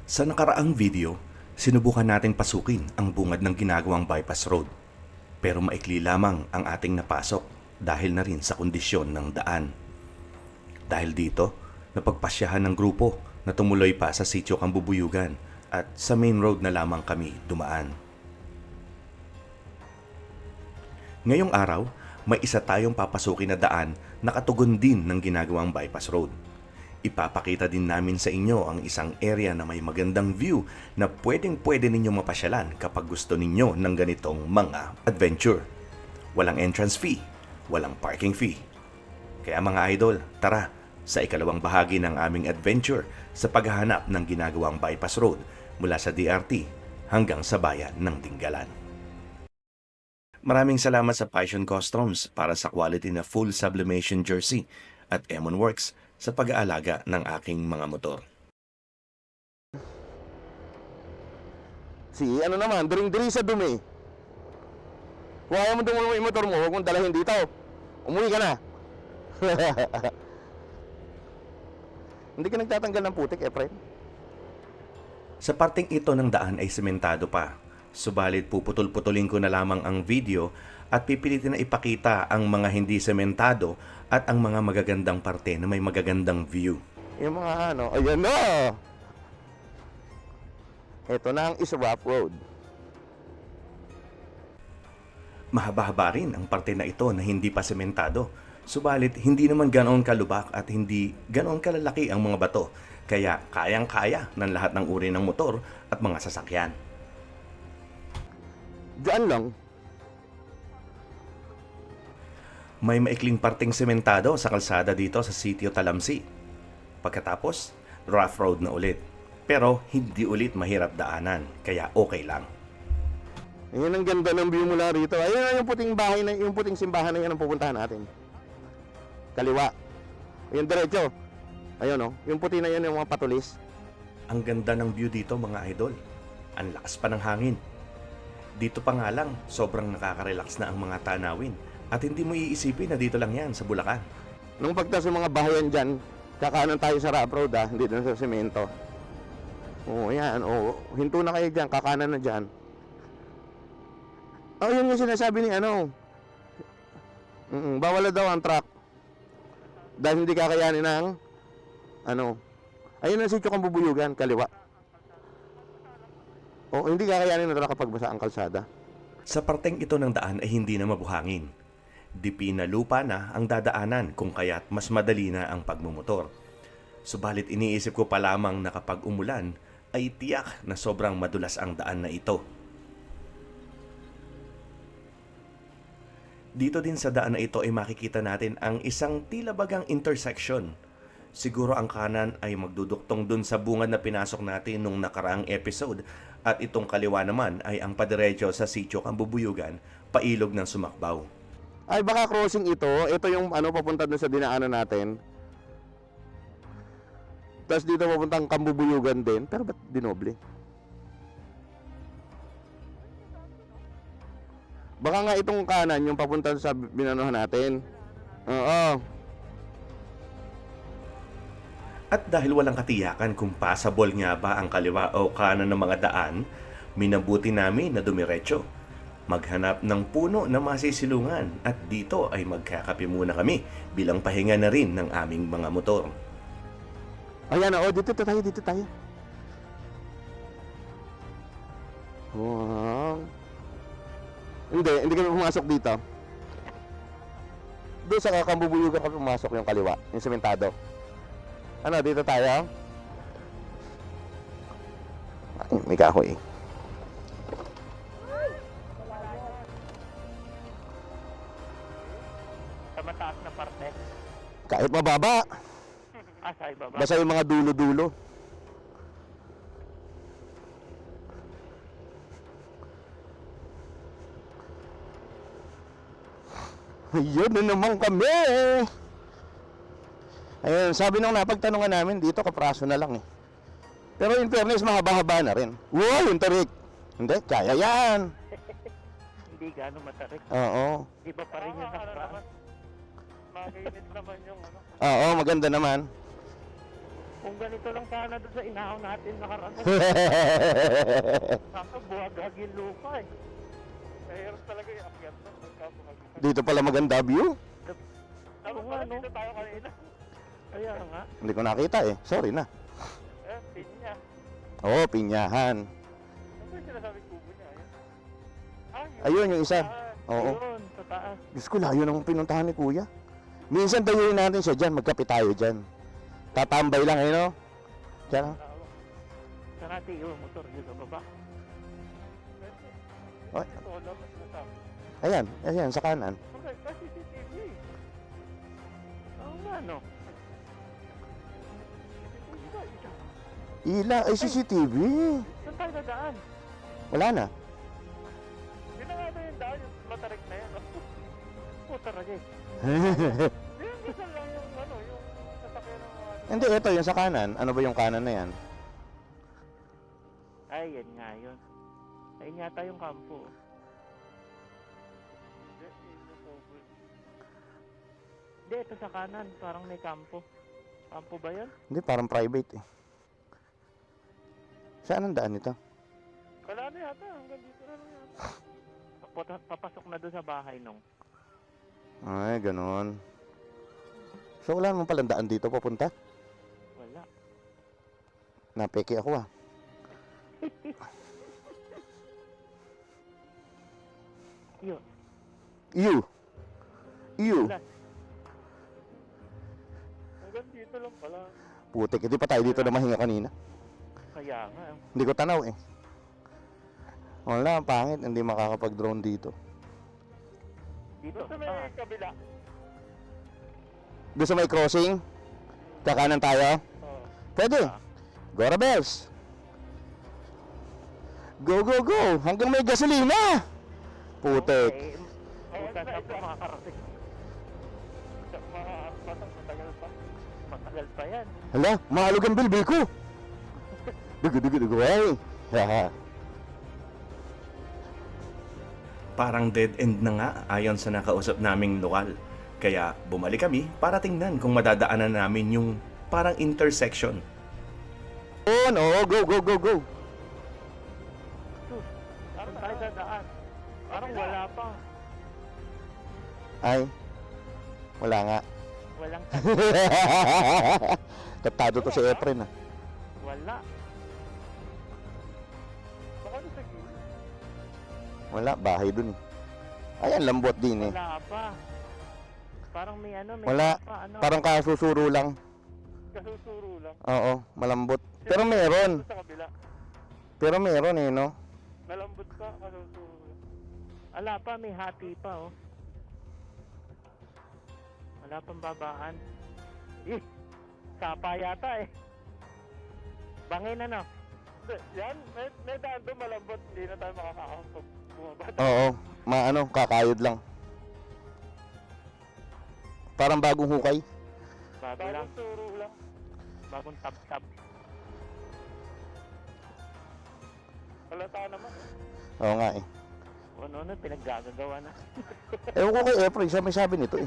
Sa nakaraang video, sinubukan nating pasukin ang bungad ng ginagawang bypass road. Pero maikli lamang ang ating napasok dahil na rin sa kondisyon ng daan. Dahil dito, napagpasyahan ng grupo na tumuloy pa sa sitio Kambubuyugan at sa main road na lamang kami dumaan. Ngayong araw, may isa tayong papasukin na daan na katugon din ng ginagawang bypass road. Ipapakita din namin sa inyo ang isang area na may magandang view na pwedeng-pwede ninyong mapasyalan kapag gusto ninyo ng ganitong mga adventure. Walang entrance fee, walang parking fee. Kaya mga idol, tara sa ikalawang bahagi ng aming adventure sa paghahanap ng ginagawang bypass road mula sa DRT hanggang sa bayan ng Dingalan. Maraming salamat sa Passion Customs para sa quality na full sublimation jersey at Emon Works sa pag-aalaga ng aking mga motor. Si ano naman, during-diri sa dumi. Kung ayaw mo dumulong yung motor mo, huwag mong dalahin dito. Umuwi ka na. Hindi ka nagtatanggal ng putik, Efren. Sa parting ito ng daan ay sementado pa. Subalit puputol-putulin ko na lamang ang video at pipilitin na ipakita ang mga hindi sementado at ang mga magagandang parte na may magagandang view. Yung mga ano, ayan na! Ito na ang Israp Road. Mahaba-haba rin ang parte na ito na hindi pa sementado. Subalit hindi naman ganoon kalubak at hindi ganoon kalalaki ang mga bato. Kaya kayang-kaya ng lahat ng uri ng motor at mga sasakyan. Diyan lang. May maikling parteng sementado sa kalsada dito sa sitio Talamsi. Pagkatapos, rough road na ulit. Pero hindi ulit mahirap daanan, kaya okay lang. Ayan ang ganda ng view mula rito. Ayun na yung puting bahay na, yung puting simbahan na yan ang pupuntahan natin. Kaliwa. Ayun diretso. Ayun oh, yung puti na yan yung mga patulis. Ang ganda ng view dito mga idol. Ang lakas pa ng hangin. Dito pa nga lang, sobrang nakaka-relax na ang mga tanawin. At hindi mo iisipin na dito lang yan sa Bulacan. Nung pagtas ng mga bahayan dyan, kakanan tayo sa rough road hindi doon sa semento. Oo, yan. Oo. Hinto na kayo dyan, kakanan na dyan. Oh, yun yung sinasabi ni ano. Bawal na daw ang truck. Dahil hindi kakayanin ng ano. Ayun ang sitio Kambubuyugan, kaliwa. O, hindi kakayanin na truck kapag basa ang kalsada. Sa parteng ito ng daan ay hindi na mabuhangin. Dipi na lupa na ang dadaanan kung kaya't mas madali na ang pagmumotor. Subalit iniisip ko pa lamang na kapag umulan ay tiyak na sobrang madulas ang daan na ito. Dito din sa daan na ito ay makikita natin ang isang tila bagang intersection. Siguro ang kanan ay magduduktong dun sa bungad na pinasok natin nung nakaraang episode at itong kaliwa naman ay ang padiretso sa sitio Kambubuyugan, pailog ng Sumakbaw. Ay, baka crossing ito. Ito yung ano, papunta doon sa dinaanan natin. Tapos dito papuntang Kambubuyugan din. Pero ba't dinoble? Baka nga itong kanan yung papunta sa binanuhan natin. Oo. At dahil walang katiyakan kung passable nga ba ang kaliwa o kanan ng mga daan, minabuti namin na dumiretso. Maghanap ng puno na masisilungan at dito ay magkakape muna kami bilang pahinga na rin ng aming mga motor. Ayan, oh, dito tayo, dito tayo. Wow. Hindi kami pumasok dito. Doon sa Kambubuyugan kami pumasok yung kaliwa, yung sementado. Ano, dito tayo? Ay, may kahoy. Sa mataas na parte. Kahit mababa, Sa ibaba. basta yung mga dulo-dulo. Ayun na naman kami. Ayun, sabi nung napagtanungan namin, dito kapraso na lang eh. Pero in fairness, mahaba-haba na rin. Wow, yung tarik. Hindi, kaya yan. Hindi gano'ng matarik. Oo. Iba pa rin yung nakaraan. Maginit naman yung ano. Oo, maganda naman. Kung ganito lang sana doon sa inahaw natin nakaraan. Kaso buhagag yung lupa eh. Mahirap talaga yung akyat na. Dito pala maganda view. Oo nga, no? Dito tayo kanina. Kaya nga. Hindi ko nakita eh. Sorry na. Pinya. Oo, pinyahan. Ano ba yung sinasabi kubo niya? Ayun yung isa. Oo. Yun, sa taas. Diyos ko, layo nang pinuntahan ni Kuya. Minsan dayuin natin siya dyan. Magkape tayo dyan. Tatambay lang eh, no? Diyan. Saan natin yung motor dito baba? Ay. Ayan, ayan, sa kanan. Okay, kasi CCTV. Oo nga, no? Ila, ay CCTV. Saan tayo dadaan? Wala na. Yun na nga ba yung daan, yung matarik na yan. Puta rage. Yung gusto lang yung ano, yung sasakyan ng ano. Hindi, ito yung sa kanan. Ano ba yung kanan na yan? Ay, yan nga yun. Ayun yata yung kampo. Hindi, ito sa kanan. Parang may kampo. Kampo ba yun? Hindi, parang private eh. Saan ang daan nito? Wala na yata. Hanggang dito na lang yata. Papasok na doon sa bahay nung. Ay, ganun. So, wala naman palang daan dito papunta? Wala. Napeke ako ah. Yun. You. Wala. Hanggang dito lang pala. Putik, hindi pa tayo dito na mahinga kanina. Kaya nga. Hindi ko tanaw eh. Wala, pangit. Hindi makakapag-drone dito. Dito sa may kabila. Doon sa may crossing? Kakanan tayo? Oo. Pwede. Go Rebels! Go, go, go! Hanggang may gasolina! Putik. Bukas na po makakarating. Matagal pa. Matagal pa yan. Hala, mahalog ang bilbil ko! Dugo, dugo, dugo, ay! Haha. Parang dead end na nga ayon sa nakausap naming lokal. Kaya bumalik kami para tingnan kung madadaanan namin yung parang intersection. Oh, no, go, go, go, go! Parang tayo sa daan. Parang wala pa. Ay, wala nga. Walang Katado to si Efren ah. wala. Baka doon sa gilid. Wala, bahay dun eh. Ayan, lambot din eh. Wala pa. Parang may ano, may Wala. pa, ano. Parang kasusuro lang. Kasusuro lang. Oo, malambot. Pero meron. Sa kabila. Pero meron eh, no? Malambot pa, kasusuro lang. Wala pa, may hati pa, oh. Wala pang babaan. Sapa yata eh. Bangin ano? Yan, may daan doon malambot. Hindi na tayo makakahang pag bumaba. Oo, maano, kakayod lang. Parang bagong hukay. Bago lang. Bagong turo lang. Bagong tap-tap. Halata naman. Oo nga eh. Ano, pinaggagawa na. Ewan ko kay Efren, siya may sabi nito eh.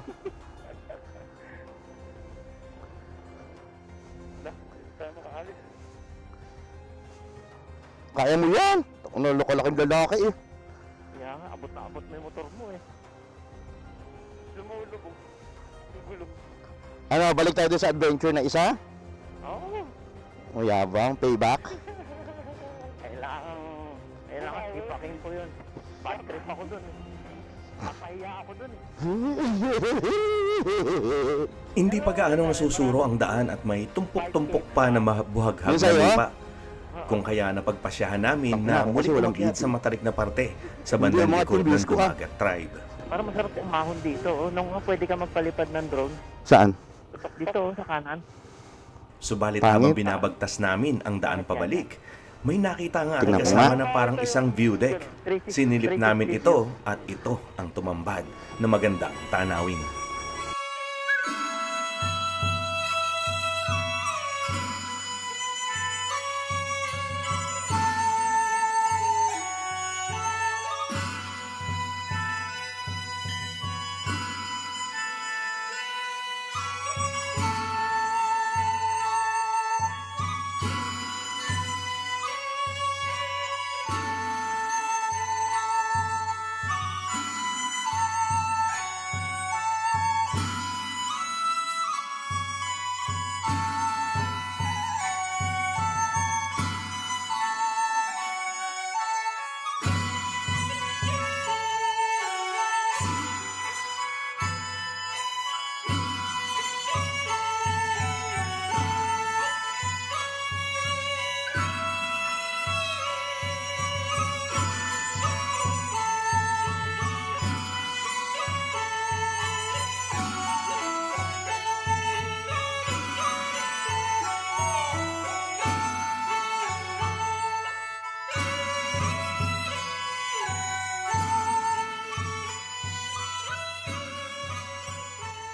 Hindi tayo makaalis. Kaya mo yan! Ano, loko-laking lalaki eh. Kaya nga, abot na abot mo yung motor mo eh. Lumulubog. Lugulog. Ano, balik tayo dun sa adventure na isa? Oo. O yabang, payback. Kailangan ipakin ko yun. Bad trip ako dun eh. Mapahiya ako dun eh. Hindi pa gaano masusuro ang daan at may tumpok-tumpok pa na mabuhaghag Yun na sa'yo? lupa. Kung kaya napagpasyahan namin na Ako muli kasi walang umakyat video. sa matarik na parte sa Hindi, bandang mga likod ng tubis ko, ah. Dumagat Tribe. Parang masarap umahon dito. Oh. Nung pwede ka magpalipad ng drone. Saan? Dito oh, sa kanan. Subalit Pangit. habang binabagtas namin ang daan pabalik, may nakita nga Tingnan ang ko kasama nga. na parang isang view deck. Sinilip namin ito at ito ang tumambad na magandang tanawin.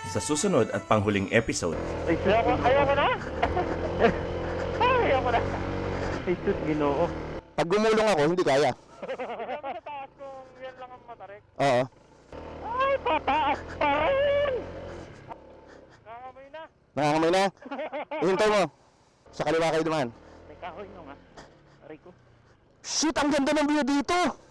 Sa susunod at panghuling episode, Ayoko na! Ayoko na! Ay, sus, Ginoo. Pag gumulong ako, hindi kaya. Bigyan mo sa taas kung yan lang ang matarik. Oo. Ay, pataas pa rin! Nakamoy na. Nakakamay na. Hintay mo. Sa kaliwa kayo dumaan. May kahoy nung Aray ko. Shit, ang ganda ng view dito.